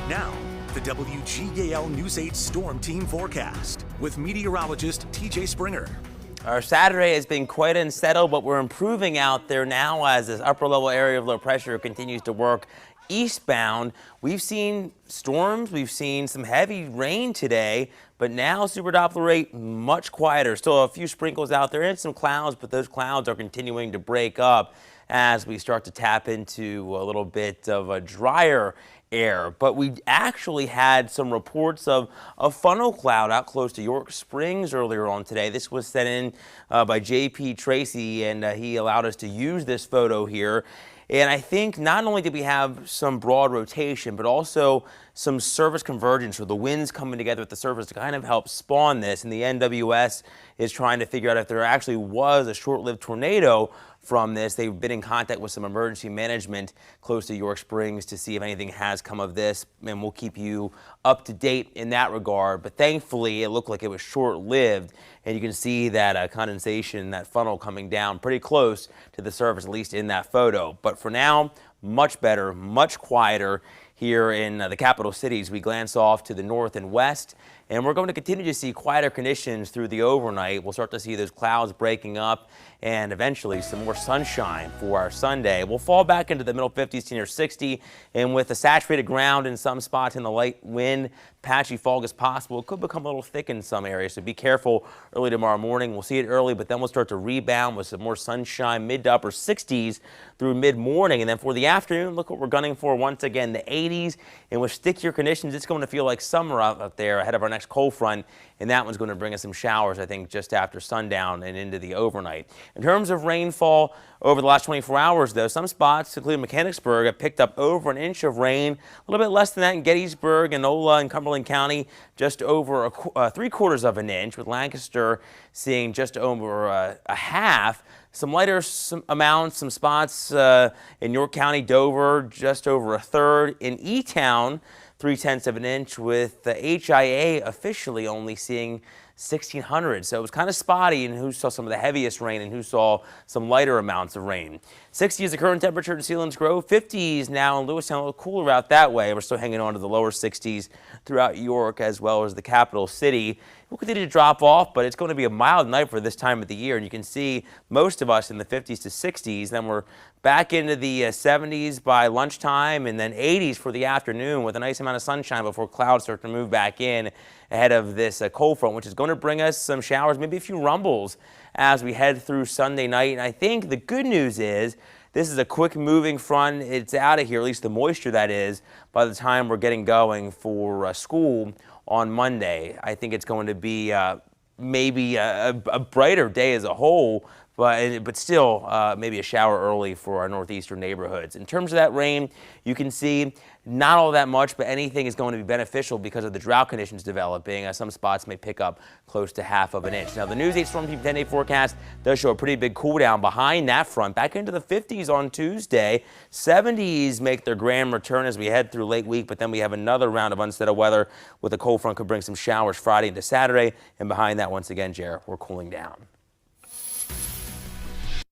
Now, the WGAL News 8 Storm Team forecast with meteorologist TJ Springer. Our Saturday has been quite unsettled, but we're improving out there now as this upper level area of low pressure continues to work eastbound. We've seen storms, we've seen some heavy rain today, but now Super Doppler rate much quieter. Still a few sprinkles out there and some clouds, but those clouds are continuing to break up as we start to tap into a little bit of a drier air. But we actually had some reports of a funnel cloud out close to York Springs earlier on today. This was sent in by JP Tracy, and he allowed us to use this photo here. And I think not only did we have some broad rotation, but also some surface convergence, or the winds coming together at the surface to kind of help spawn this. And the NWS is trying to figure out if there actually was a short-lived tornado from this. They've been in contact with some emergency management close to York Springs to see if anything has come of this, and we'll keep you up to date in that regard. But thankfully, it looked like it was short-lived, and you can see that condensation, that funnel coming down pretty close to the surface, at least in that photo. But for now, much better, much quieter here in the capital cities. We glance off to the north and west, and we're going to continue to see quieter conditions through the overnight. We'll start to see those clouds breaking up and eventually some more sunshine for our Sunday. We'll fall back into the middle 50s to near 60, and with the saturated ground in some spots and the light wind, patchy fog is possible. It could become a little thick in some areas, so be careful early tomorrow morning. We'll see it early, but then we'll start to rebound with some more sunshine, mid to upper 60s through mid-morning. And then for the afternoon, look what we're gunning for once again, the 80s. And with stickier conditions, it's going to feel like summer out there ahead of our next cold front, and that one's going to bring us some showers, I think, just after sundown and into the overnight. In terms of rainfall over the last 24 hours, though, some spots, including Mechanicsburg, have picked up over an inch of rain. A little bit less than that in Gettysburg, Enola, and Cumberland County, just over 3/4 of an inch, with Lancaster seeing just over a half. Some lighter amounts, some spots in York County, Dover, just over a third. In E-Town, 3/10 of an inch, with the HIA officially only seeing 1,600. So it was kind of spotty in who saw some of the heaviest rain and who saw some lighter amounts of rain. 60 is the current temperature in Selinsgrove. 50s now in Lewistown, a little cooler out that way. We're still hanging on to the lower 60s throughout York as well as the capital city. We'll continue to drop off, but it's going to be a mild night for this time of the year. And you can see most of us in the 50s to 60s. Then we're back into the 70s by lunchtime, and then 80s for the afternoon with a nice amount of sunshine before clouds start to move back in ahead of this cold front, which is going to bring us some showers, maybe a few rumbles as we head through Sunday night. And I think the good news is this is a quick moving front. It's out of here, at least the moisture that is, by the time we're getting going for school on Monday. I think it's going to be maybe a brighter day as a whole, but still maybe a shower early for our northeastern neighborhoods. In terms of that rain, you can see not all that much, but anything is going to be beneficial because of the drought conditions developing. Some spots may pick up close to half of an inch. Now, the News 8 Storm Team 10-day forecast does show a pretty big cool down behind that front, back into the 50s on Tuesday. 70s make their grand return as we head through late week, but then we have another round of unsettled weather with a cold front could bring some showers Friday into Saturday. And behind that, once again, Jer, we're cooling down.